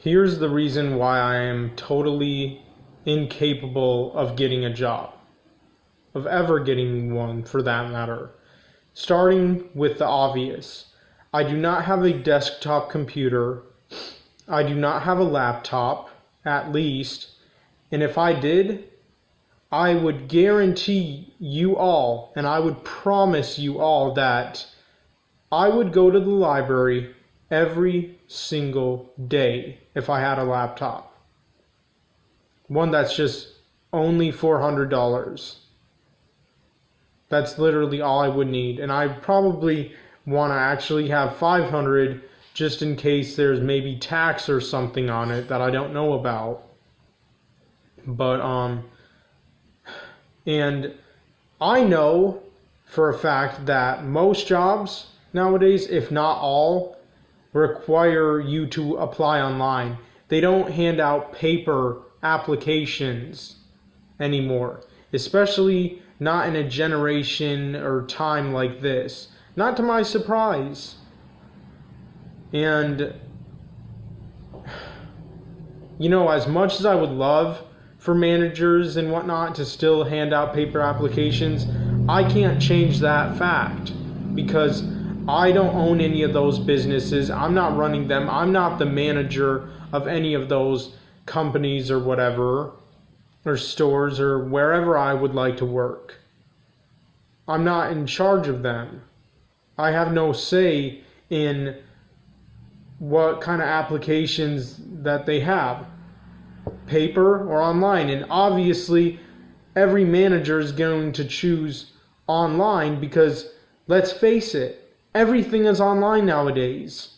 Here's the reason why I am totally incapable of getting a job, of ever getting one for that matter. Starting with the obvious. I do not have a desktop computer. I do not have a laptop, at least. And if I did, I would guarantee you all, and I would promise you all that I would go to the library every single day if I had a laptop. One that's just only $400. That's literally all I would need. And I probably want to actually have 500 just in case there's maybe tax or something on it that I don't know about. But, and I know for a fact that most jobs nowadays, if not all, require you to apply online. They don't hand out paper applications anymore, especially not in a generation or time like this. Not to my surprise. And, you know, as much as I would love for managers and whatnot to still hand out paper applications, I can't change that fact because I don't own any of those businesses. I'm not running them. I'm not the manager of any of those companies or whatever, or stores or wherever I would like to work. I'm not in charge of them. I have no say in what kind of applications that they have, paper or online. And obviously, every manager is going to choose online because, let's face it, everything is online nowadays.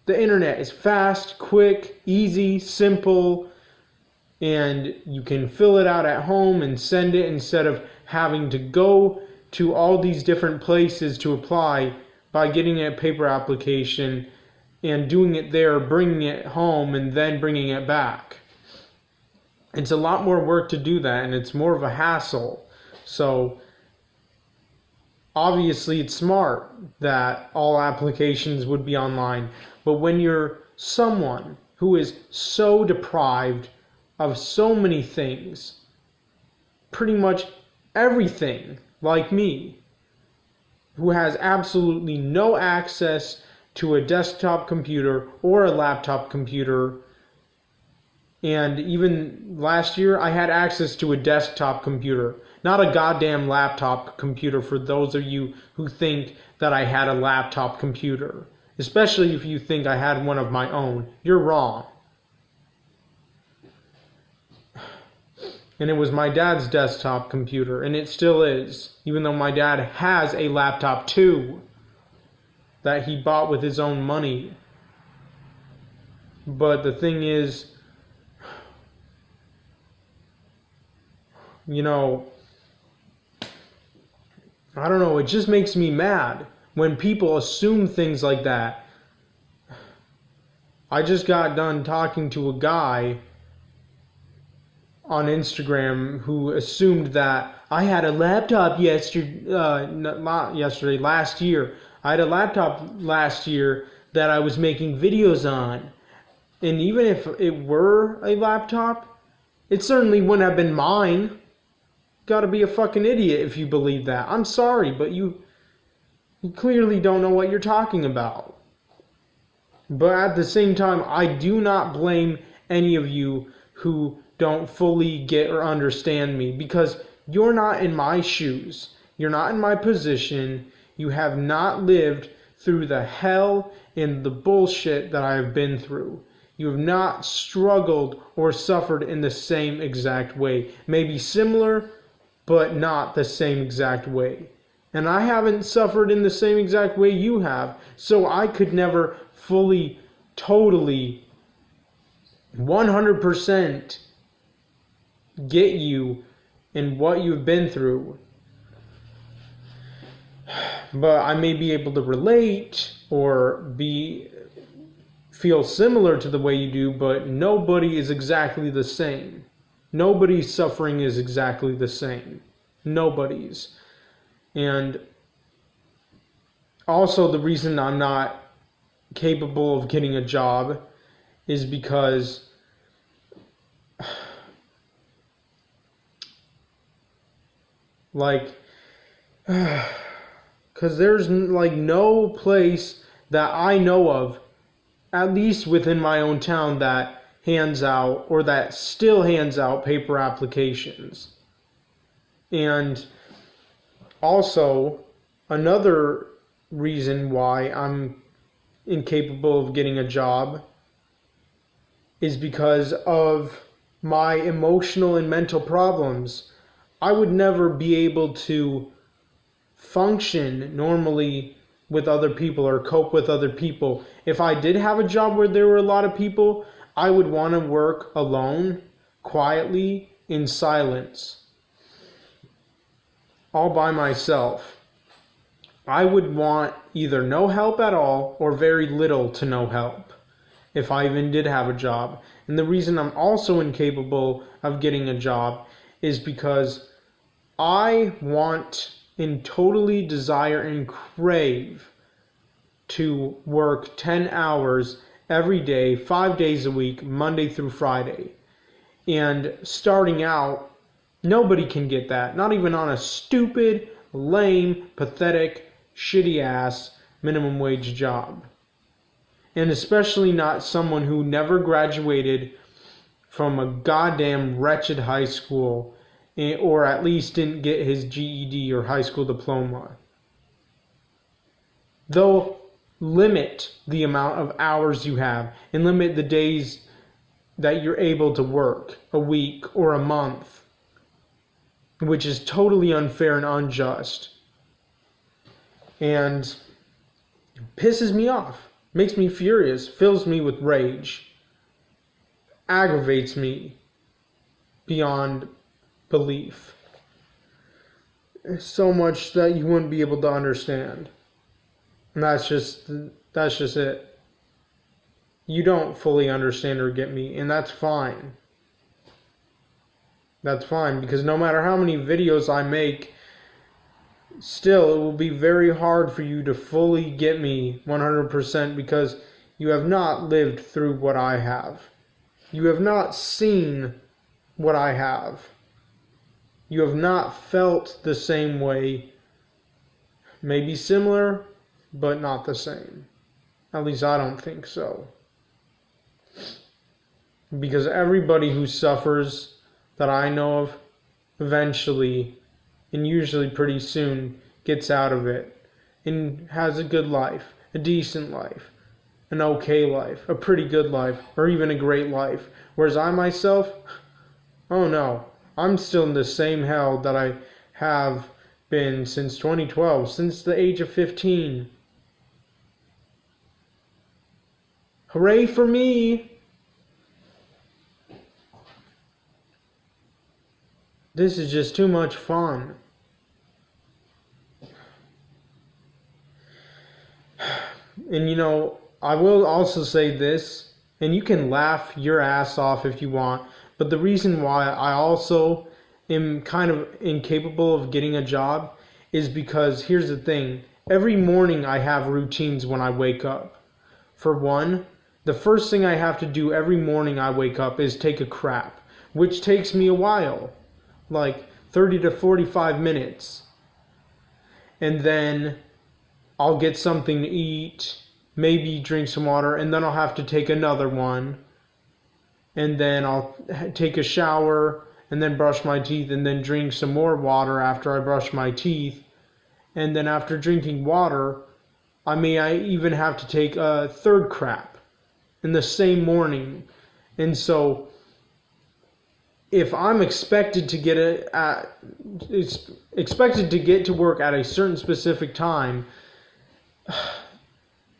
The internet is fast, quick, easy, simple, and you can fill it out at home and send it instead of having to go to all these different places to apply by getting a paper application and doing it there, bringing it home, and then bringing it back. It's a lot more work to do that, and it's more of a hassle. So obviously it's smart that all applications would be online. But when you're someone who is so deprived of so many things, pretty much everything, like me, who has absolutely no access to a desktop computer or a laptop computer, and even last year I had access to a desktop computer, not a goddamn laptop computer, for those of you who think that I had a laptop computer. Especially if you think I had one of my own. You're wrong. And it was my dad's desktop computer, and it still is, even though my dad has a laptop too that he bought with his own money. But the thing is, you know, I don't know, it just makes me mad when people assume things like that. I just got done talking to a guy on Instagram who assumed that I had a laptop last year. I had a laptop last year that I was making videos on. And even if it were a laptop, it certainly wouldn't have been mine. Gotta be a fucking idiot if you believe that. I'm sorry, but you clearly don't know what you're talking about. But at the same time, I do not blame any of you who don't fully get or understand me, because you're not in my shoes. You're not in my position. You have not lived through the hell and the bullshit that I have been through. You have not struggled or suffered in the same exact way. Maybe similar, but not the same exact way. And I haven't suffered in the same exact way you have. So I could never fully, totally, 100% get you in what you've been through. But I may be able to relate or feel similar to the way you do, but nobody is exactly the same. Nobody's suffering is exactly the same. Nobody's. And also the reason I'm not capable of getting a job is because like, because there's like no place that I know of, at least within my own town, that hands out or that still hands out paper applications. And also, another reason why I'm incapable of getting a job is because of my emotional and mental problems. I would never be able to function normally with other people or cope with other people. If I did have a job where there were a lot of people, I would want to work alone, quietly, in silence, all by myself. I would want either no help at all or very little to no help if I even did have a job. And the reason I'm also incapable of getting a job is because I want and totally desire and crave to work 10 hours every day, 5 days a week, Monday through Friday. And starting out, nobody can get that. Not even on a stupid, lame, pathetic, shitty-ass minimum wage job. And especially not someone who never graduated from a goddamn wretched high school, or at least didn't get his GED or high school diploma. They'll limit the amount of hours you have and limit the days that you're able to work, a week or a month, which is totally unfair and unjust. And pisses me off, makes me furious, fills me with rage, aggravates me beyond belief. So much that you wouldn't be able to understand. And that's just it. You don't fully understand or get me, and that's fine. That's fine, because no matter how many videos I make, still it will be very hard for you to fully get me 100% because you have not lived through what I have. You have not seen what I have. You have not felt the same way. Maybe similar, but not the same. At least I don't think so. Because everybody who suffers that I know of eventually, and usually pretty soon, gets out of it and has a good life, a decent life, an okay life, a pretty good life, or even a great life. Whereas I myself, oh no, I'm still in the same hell that I have been since 2012, since the age of 15. Hooray for me! This is just too much fun. And you know, I will also say this, and you can laugh your ass off if you want, but the reason why I also am kind of incapable of getting a job is because, here's the thing, every morning I have routines when I wake up. For one, the first thing I have to do every morning I wake up is take a crap, which takes me a while, like 30 to 45 minutes. And then I'll get something to eat, maybe drink some water, and then I'll have to take another one. And then I'll take a shower, and then brush my teeth, and then drink some more water after I brush my teeth. And then after drinking water, I even have to take a third crap in the same morning. And so if I'm expected to get to work at a certain specific time,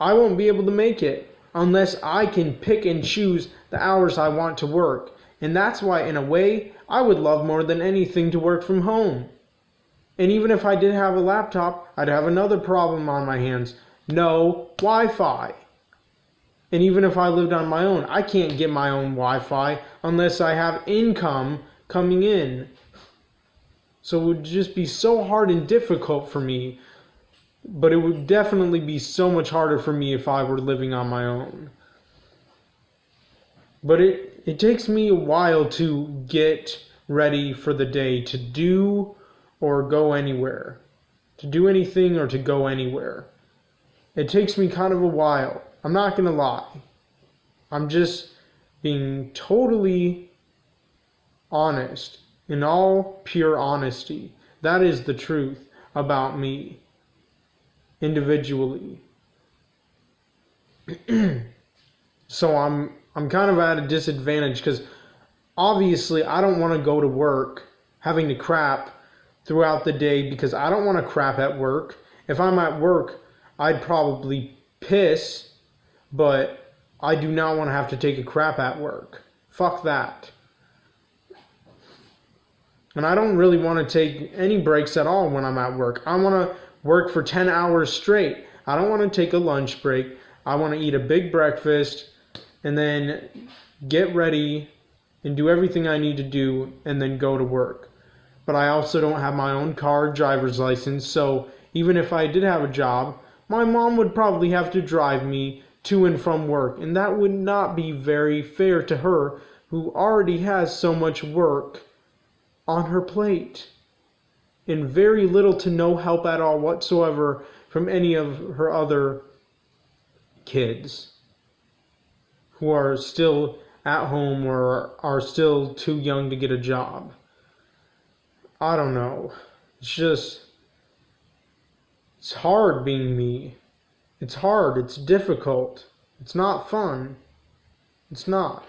I won't be able to make it unless I can pick and choose the hours I want to work. And that's why, in a way, I would love more than anything to work from home. And even if I did have a laptop, I'd have another problem on my hands. No Wi-Fi. And even if I lived on my own, I can't get my own Wi-Fi unless I have income coming in. So it would just be so hard and difficult for me. But it would definitely be so much harder for me if I were living on my own. But it takes me a while to get ready for the day to do or go anywhere. To do anything or to go anywhere. It takes me kind of a while. I'm not going to lie. I'm just being totally honest. In all pure honesty. That is the truth about me. Individually. So I'm kind of at a disadvantage because obviously I don't want to go to work having to crap throughout the day because I don't want to crap at work. If I'm at work, I'd probably piss, but I do not want to have to take a crap at work. Fuck that. And I don't really want to take any breaks at all when I'm at work. I want to work for 10 hours straight. I don't want to take a lunch break. I want to eat a big breakfast and then get ready and do everything I need to do and then go to work. But I also don't have my own car, driver's license, so even if I did have a job, my mom would probably have to drive me to and from work, and that would not be very fair to her, who already has so much work on her plate and very little to no help at all whatsoever from any of her other kids who are still at home or are still too young to get a job. I don't know. It's hard being me. It's hard. It's difficult. It's not fun. It's not.